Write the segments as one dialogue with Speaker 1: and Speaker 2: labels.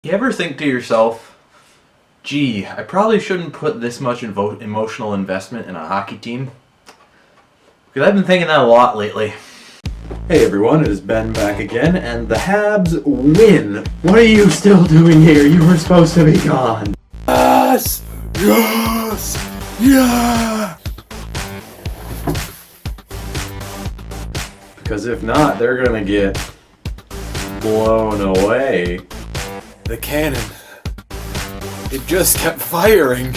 Speaker 1: You ever think to yourself, gee, I probably shouldn't put this much emotional investment in a hockey team? Because I've been thinking that a lot lately. Hey everyone, it is Ben back again, and the Habs win! What are you still doing here? You were supposed to be gone!
Speaker 2: Yes! Yes! Yeah!
Speaker 1: Because if not, they're gonna get blown away.
Speaker 2: The cannon. It just kept firing.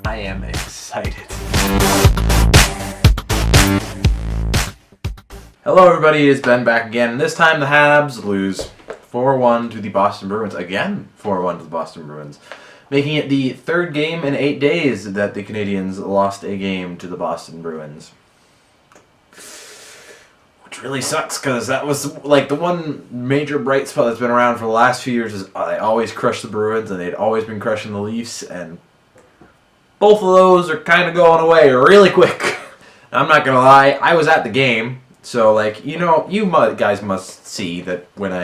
Speaker 1: I am excited. Hello everybody, it's Ben back again. This time the Habs lose 4-1 to the Boston Bruins. Again, 4-1 to the Boston Bruins. Making it the third game in 8 days that the Canadiens lost a game to the Boston Bruins. Which really sucks, because that was like the one major bright spot that's been around for the last few years is they always crush the Bruins, and they'd always been crushing the Leafs, and both of those are kind of going away really quick. I'm not gonna lie, I was at the game, so like you guys must see that when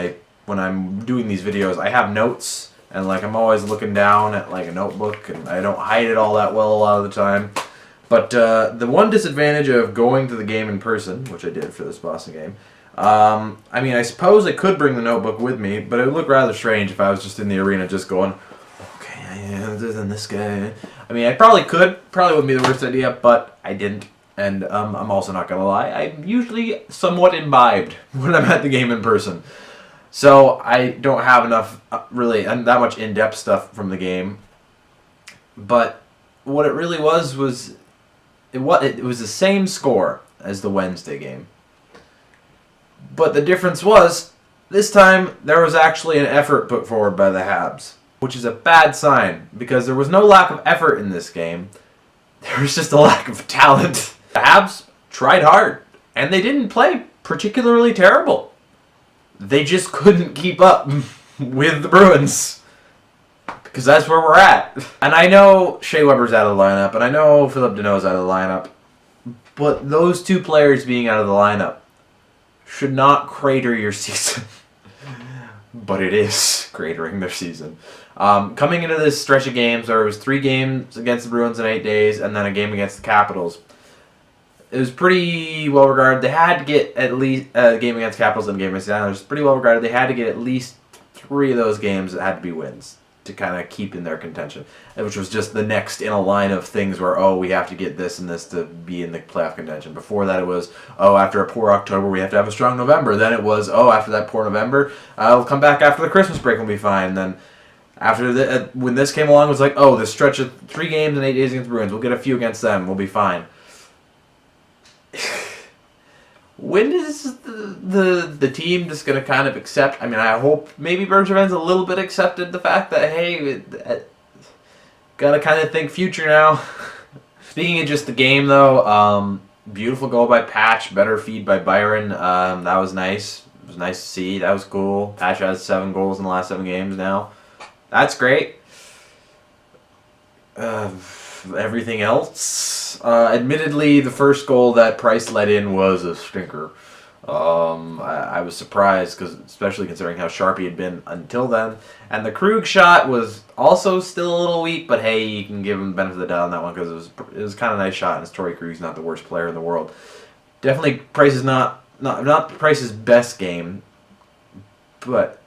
Speaker 1: I'm doing these videos, I have notes, and like I'm always looking down at like a notebook, and I don't hide it all that well a lot of the time. But the one disadvantage of going to the game in person, which I did for this Boston game, I mean, I suppose I could bring the notebook with me, but it would look rather strange if I was just in the arena just going, okay, yeah, other than this guy. I mean, I probably could. Probably wouldn't be the worst idea, but I didn't. And I'm also not going to lie. I'm usually somewhat imbibed when I'm at the game in person. So I don't have enough, really, that much in-depth stuff from the game. But what it really was... It was the same score as the Wednesday game. But the difference was, this time there was actually an effort put forward by the Habs. Which is a bad sign, because there was no lack of effort in this game. There was just a lack of talent. The Habs tried hard, and they didn't play particularly terrible. They just couldn't keep up with the Bruins. Because that's where we're at. And I know Shea Weber's out of the lineup, and I know Philip Deneau's out of the lineup, but those two players being out of the lineup should not crater your season. But it is cratering their season. Coming into this stretch of games, there was 3 games against the Bruins in 8 days, and then a game against the Capitals. It was pretty well regarded. They had to get at least a game against Capitals and a game against the Islanders. Pretty well regarded. They had to get at least 3 of those games that had to be wins to kind of keep in their contention, which was just the next in a line of things where, oh, we have to get this and this to be in the playoff contention. Before that, it was, oh, after a poor October, we have to have a strong November. Then it was, oh, after that poor November, I'll come back after the Christmas break and we'll be fine. Then after when this came along, it was like, oh, this stretch of 3 games in 8 days against the Bruins, we'll get a few against them, we'll be fine. When is the team just going to kind of accept? I mean, I hope maybe Bergevin's a little bit accepted the fact that, hey, got to kind of think future now. Speaking of just the game, though, beautiful goal by Patch, better feed by Byron. That was nice. It was nice to see. That was cool. Patch has 7 goals in the last 7 games now. That's great. Everything else, admittedly, the first goal that Price let in was a stinker. I was surprised, especially considering how sharp he had been until then. And the Krug shot was also still a little weak, but hey, you can give him the benefit of the doubt on that one because it was kind of a nice shot, and Torrey Krug's not the worst player in the world. Definitely, Price is not Price's best game, but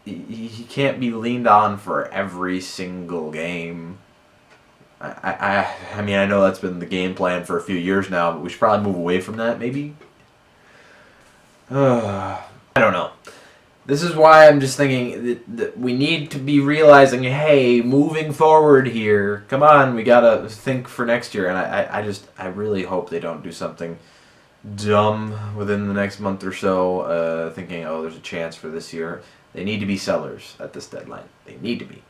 Speaker 1: he can't be leaned on for every single game. I mean, I know that's been the game plan for a few years now, but we should probably move away from that, maybe? I don't know. This is why I'm just thinking that we need to be realizing, hey, moving forward here, come on, we gotta think for next year. And I really hope they don't do something dumb within the next month or so, thinking, oh, there's a chance for this year. They need to be sellers at this deadline. They need to be.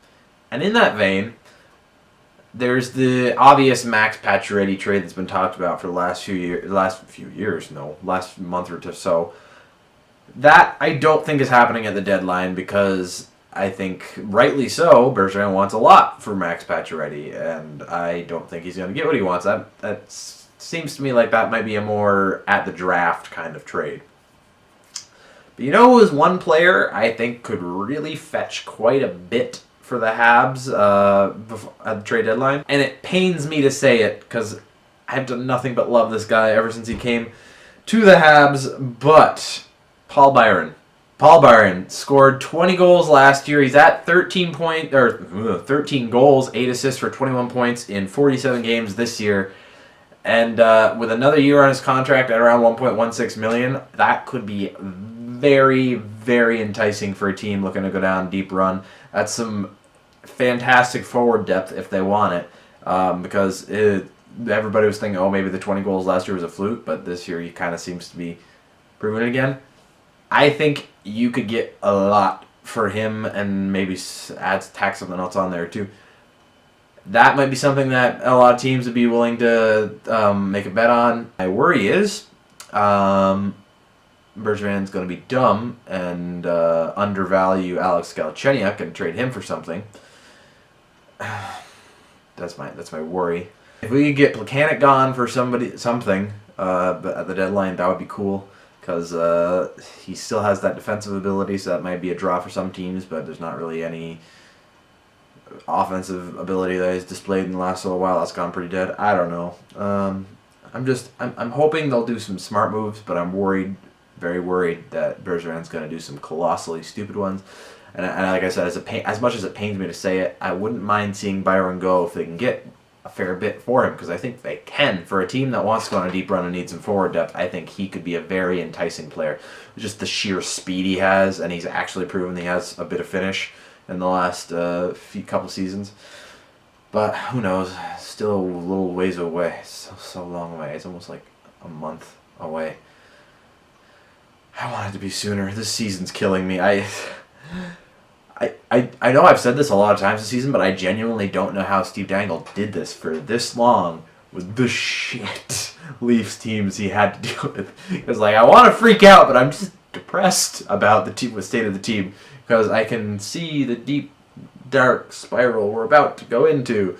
Speaker 1: And in that vein, there's the obvious Max Pacioretty trade that's been talked about for the last month or so. That I don't think is happening at the deadline because I think, rightly so, Bergeron wants a lot for Max Pacioretty, and I don't think he's going to get what he wants. That seems to me like that might be a more at the draft kind of trade. But you know who is one player I think could really fetch quite a bit for the Habs at the trade deadline? And it pains me to say it because I've done nothing but love this guy ever since he came to the Habs, but Paul Byron. Paul Byron scored 20 goals last year. He's at 13 goals, 8 assists for 21 points in 47 games this year. And with another year on his contract at around $1.16 million, that could be very, very enticing for a team looking to go down a deep run. That's some fantastic forward depth if they want it, because everybody was thinking, oh, maybe the 20 goals last year was a fluke, but this year he kind of seems to be proving it again. I think you could get a lot for him and maybe tack something else on there too. That might be something that a lot of teams would be willing to make a bet on. My worry is Bergevin's going to be dumb and undervalue Alex Galchenyuk and trade him for something. That's my worry. If we could get Plekanec gone for something but at the deadline, that would be cool. Because he still has that defensive ability, so that might be a draw for some teams, but there's not really any offensive ability that he's displayed in the last little while. That's gone pretty dead. I don't know. I'm hoping they'll do some smart moves, but I'm worried, very worried, that Bergevin's going to do some colossally stupid ones. And like I said, as much as it pains me to say it, I wouldn't mind seeing Byron go if they can get a fair bit for him, because I think they can. For a team that wants to go on a deep run and needs some forward depth, I think he could be a very enticing player. Just the sheer speed he has, and he's actually proven he has a bit of finish in the last couple seasons. But who knows? Still a little ways away. So long away. It's almost like a month away. I want it to be sooner. This season's killing me. I know I've said this a lot of times this season, but I genuinely don't know how Steve Dangle did this for this long with the shit Leafs teams he had to deal with. Because, like, I want to freak out, but I'm just depressed about the state of the team because I can see the deep, dark spiral we're about to go into.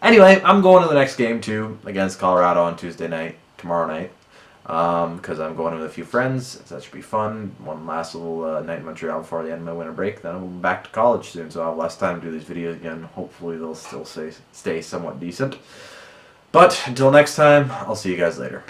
Speaker 1: Anyway, I'm going to the next game, too, against Colorado on tomorrow night. Because I'm going with a few friends, so that should be fun. One last little night in Montreal before the end of my winter break. Then I'm back to college soon, so I'll have less time to do these videos again. Hopefully they'll still stay somewhat decent. But until next time, I'll see you guys later.